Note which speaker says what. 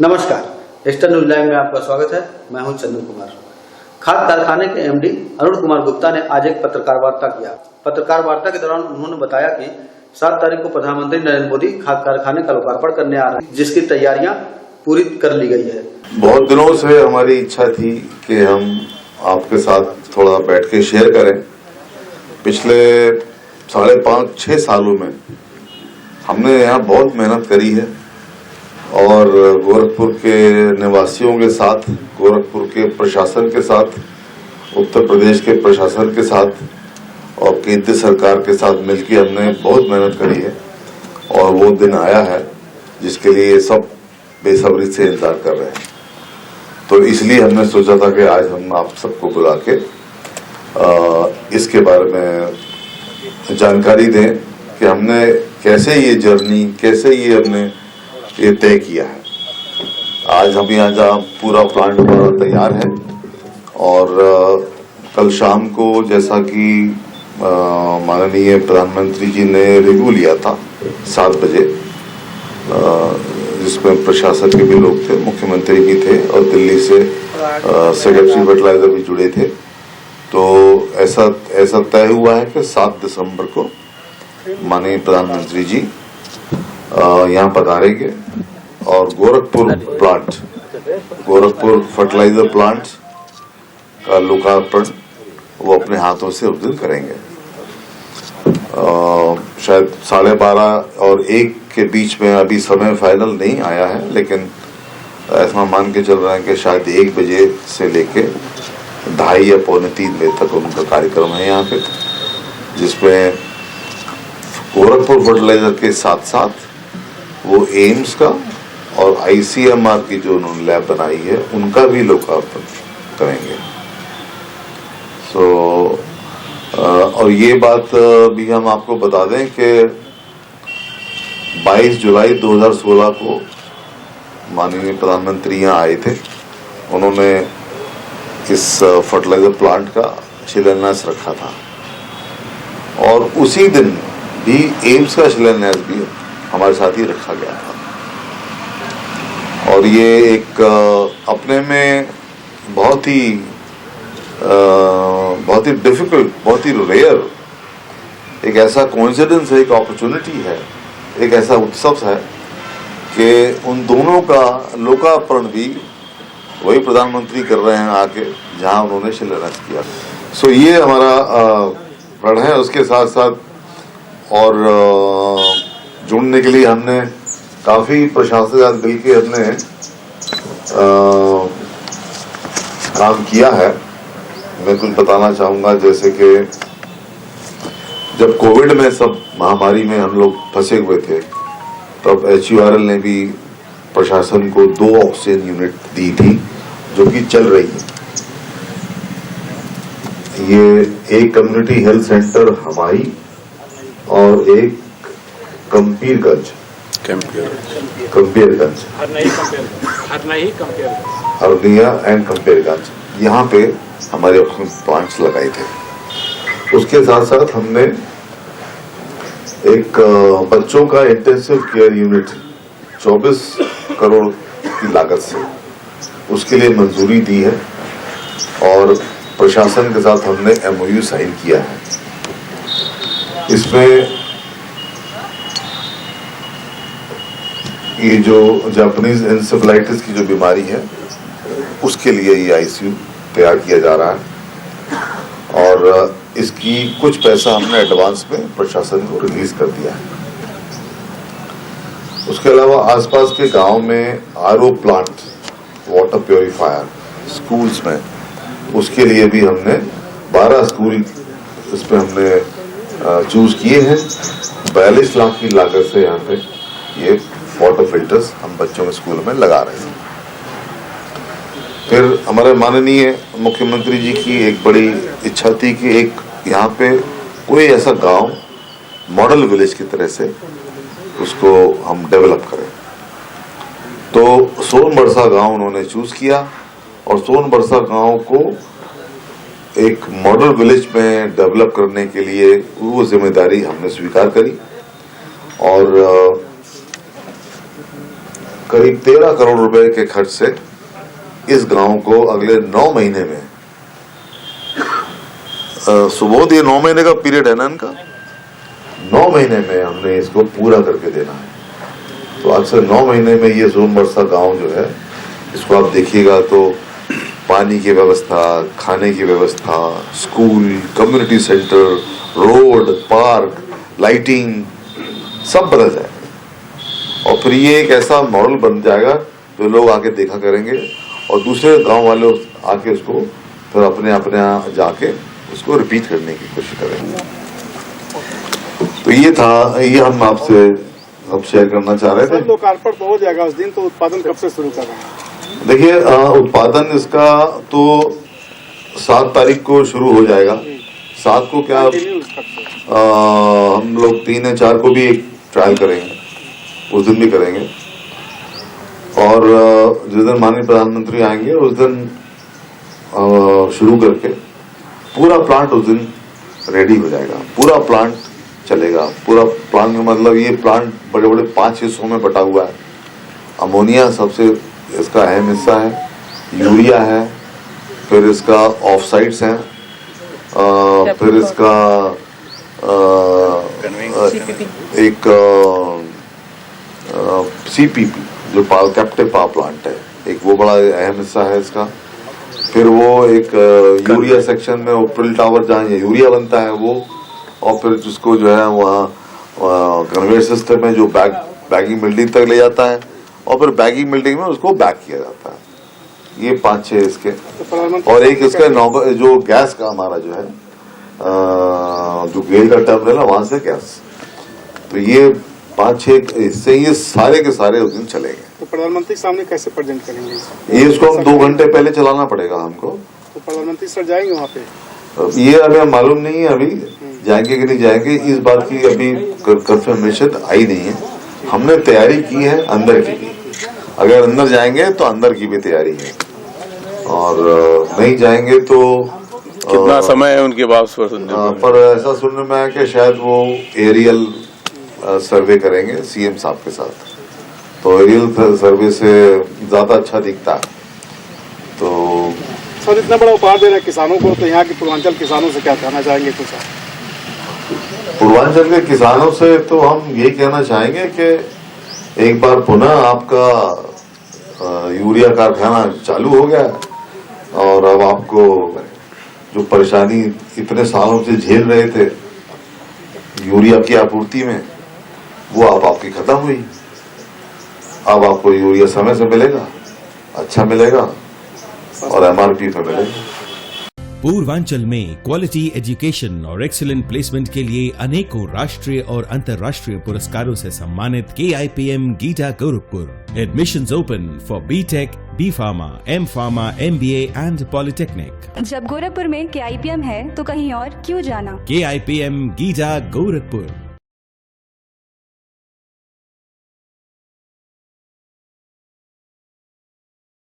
Speaker 1: नमस्कार, eastern news live में आपका स्वागत है। मैं हूं चंदू कुमार। खाद कारखाने के एमडी अरुण कुमार गुप्ता ने आज एक पत्रकार वार्ता किया। पत्रकार वार्ता के दौरान उन्होंने बताया कि 7 तारीख को प्रधानमंत्री नरेंद्र मोदी खाद कारखाने का लोकार्पण करने आ रहे हैं, जिसकी तैयारियां पूरी कर ली गई है।
Speaker 2: बहुत दिनों से हमारी इच्छा थी कि हम आपके साथ थोड़ा बैठ के शेयर करें। पिछले 5.5-6 सालों में हमने यहाँ बहुत मेहनत करी है और गोरखपुर के निवासियों के साथ, गोरखपुर के प्रशासन के साथ, उत्तर प्रदेश के प्रशासन के साथ और केंद्र सरकार के साथ मिलकर हमने बहुत मेहनत करी है और वो दिन आया है जिसके लिए सब बेसब्री से इंतजार कर रहे हैं। तो इसलिए हमने सोचा था कि आज हम आप सबको बुला के इसके बारे में जानकारी दें कि हमने कैसे ये जर्नी, कैसे ये हमने ये तय किया है। आज हम यहाँ जहाँ पूरा प्लांट हमारा तैयार है और कल शाम को जैसा कि माननीय प्रधानमंत्री जी ने रिव्यू लिया था 7 बजे, जिसमें प्रशासन के भी लोग थे, मुख्यमंत्री भी थे और दिल्ली से सेक्रेटरी फर्टिलाइजर भी जुड़े थे। तो ऐसा तय हुआ है कि 7 दिसंबर को माननीय प्रधानमंत्री जी यहाँ पधारेंगे और गोरखपुर फर्टिलाइजर प्लांट का लोकार्पण वो अपने हाथों से उस दिन करेंगे। शायद 12:30 और 1 के बीच में, अभी समय फाइनल नहीं आया है, लेकिन ऐसा मान के चल रहा है कि शायद 1 बजे से लेके 2:30 या 2:45 बजे तक उनका कार्यक्रम है यहाँ पे, जिसमें गोरखपुर फर्टिलाइजर के साथ साथ वो एम्स का और ICMR की जो उन्होंने लैब बनाई है उनका भी लोकार्पण करेंगे। और ये बात भी हम आपको बता दें कि 22 जुलाई 2016 को माननीय प्रधानमंत्री यहाँ आए थे। उन्होंने इस फर्टिलाइजर प्लांट का शिलान्यास रखा था और उसी दिन भी एम्स का शिलान्यास भी हमारे साथ ही रखा गया था। और ये एक अपने में बहुत ही डिफिकल्ट, बहुत ही रेयर एक ऐसा कोइंसिडेंस है, एक अपॉर्चुनिटी है, एक ऐसा उत्सव है कि उन दोनों का लोकार्पण भी वही प्रधानमंत्री कर रहे हैं आके जहां उन्होंने शिलान्यास किया। सो ये हमारा प्रण है। उसके साथ साथ और जुड़ने के लिए हमने काफी प्रशासन के साथ मिलकर हमने काम किया है। मैं कुछ बताना चाहूंगा, जैसे कि जब कोविड में, सब महामारी में हम लोग फंसे हुए थे, तब HURL ने भी प्रशासन को 2 ऑक्सीजन यूनिट दी थी जो कि चल रही है। ये एक कम्युनिटी हेल्थ सेंटर हमारी और एक कंपीरगंज हरनिया एंड कंपेरगंज, यहाँ पे हमारे प्लांट्स लगाए थे। उसके साथ साथ हमने एक बच्चों का इंटेंसिव केयर यूनिट 24 करोड़ की लागत से उसके लिए मंजूरी दी है और प्रशासन के साथ हमने MOU साइन किया है। इसमें ये जो जापानीज एन्सेफेलाइटिस की जो बीमारी है उसके लिए ये ICU तैयार किया जा रहा है और इसकी कुछ पैसा हमने एडवांस में प्रशासन को रिलीज कर दिया है। उसके अलावा आसपास के गांव में RO plant, water purifier schools में, उसके लिए भी हमने 12 स्कूल इसमें हमने चूज किए हैं। 42 लाख की लागत से यहाँ पे ये वाटर फिल्टर्स हम बच्चों के स्कूल में लगा रहे हैं। फिर हमारे माननीय मुख्यमंत्री जी की एक बड़ी इच्छा थी कि एक यहाँ पे कोई ऐसा गांव मॉडल विलेज की तरह से उसको हम डेवलप करें। तो सोनबरसा गांव उन्होंने चूज किया और सोनबरसा गांव को एक मॉडल विलेज में डेवलप करने के लिए वो जिम्मेदारी हमने स्वीकार करी और करीब 13 करोड़ रुपए के खर्च से इस गांव को अगले 9 महीने में सुबोध, ये 9 महीने का पीरियड है ना इनका, 9 महीने में हमने इसको पूरा करके देना है। तो आज से 9 महीने में ये सोनबरसा गांव जो है, इसको आप देखिएगा तो पानी की व्यवस्था, खाने की व्यवस्था, school, community centre, road, park, lighting सब बदल जाएगा। और फिर ये एक ऐसा मॉडल बन जाएगा जो लोग आके देखा करेंगे और दूसरे गांव वाले आके उसको फिर अपने यहाँ जाके उसको रिपीट करने की कोशिश करेंगे। तो ये था, ये हम आपसे अब शेयर करना चाह रहे थे।
Speaker 3: लोकार्पण तो हो जाएगा उस दिन, तो उत्पादन कब से शुरू कर रहे हैं?
Speaker 2: देखिए, उत्पादन इसका तो 7 तारीख को शुरू हो जाएगा। 7 को क्या हम लोग 3 या 4 को भी एक ट्रायल करेंगे, उस दिन भी करेंगे। और जिस दिन माननीय प्रधानमंत्री आएंगे उस दिन शुरू करके पूरा प्लांट उस दिन रेडी हो जाएगा, पूरा प्लांट चलेगा। पूरा प्लांट का मतलब ये प्लांट बड़े बड़े 5 हिस्सों में बटा हुआ है। अमोनिया सबसे इसका अहम हिस्सा है, यूरिया है, फिर इसका ऑफ साइड्स हैं, फिर इसका एक सीपीपी जो कैप्टिव पावर प्लांट है, एक वो बड़ा अहम हिस्सा है इसका। फिर वो एक यूरिया सेक्शन में प्रिल टावर जहाँ यूरिया बनता है वो, और फिर जिसको जो है वहाँ कन्वेयर सिस्टम में जो बैगिंग बिल्डिंग तक ले जाता है और फिर बैगिंग बिल्डिंग में उसको बैक किया जाता है। ये 5-6 इसके, और एक इसका जो गैस का हमारा जो है जो गेल का टर्मिनल है वहां से गैस। तो ये 5-6 हिस्से, ये सारे के सारे उस दिन चलेंगे।
Speaker 3: तो प्रधानमंत्री के सामने कैसे प्रेजेंट करेंगे?
Speaker 2: ये इसको हम 2 घंटे पहले चलाना पड़ेगा हमको।
Speaker 3: तो प्रधानमंत्री सर जाएंगे वहाँ पे?
Speaker 2: ये हमें मालूम नहीं है अभी जाएंगे कि नहीं जाएंगे, इस बात की अभी कंफर्मेशन आई नहीं है। हमने तैयारी की है अंदर की भी, अगर अंदर जाएंगे तो अंदर की भी तैयारी है, और नहीं जाएंगे तो
Speaker 4: कितना समय है उनके पास
Speaker 2: पर ऐसा सुनने में आया कि शायद वो एरियल सर्वे करेंगे सीएम साहब के साथ, तो एरियल सर्वे से ज्यादा अच्छा दिखता है। तो
Speaker 3: सर इतना बड़ा उपहार दे रहे हैं किसानों को, तो यहाँ के पूर्वांचल किसानों से क्या कहना चाहेंगे कुछ?
Speaker 2: पूर्वांचल के किसानों से तो हम ये कहना चाहेंगे कि एक बार पुनः आपका यूरिया कारखाना चालू हो गया और अब आपको जो परेशानी इतने सालों से झेल रहे थे यूरिया की आपूर्ति में, वो अब आपकी खत्म हुई। अब आपको यूरिया समय से मिलेगा, अच्छा मिलेगा और एमआरपी पे मिलेगा।
Speaker 5: पूर्वांचल में क्वालिटी एजुकेशन और एक्सीलेंट प्लेसमेंट के लिए अनेकों राष्ट्रीय और अंतर्राष्ट्रीय पुरस्कारों से सम्मानित KIPM GIDA Gorakhpur. Admissions open for BTech, B Pharma, M Pharma, MBA and polytechnic.
Speaker 6: जब गोरखपुर में KIPM है तो कहीं और क्यों जाना?
Speaker 5: KIPM गीटा गोरखपुर।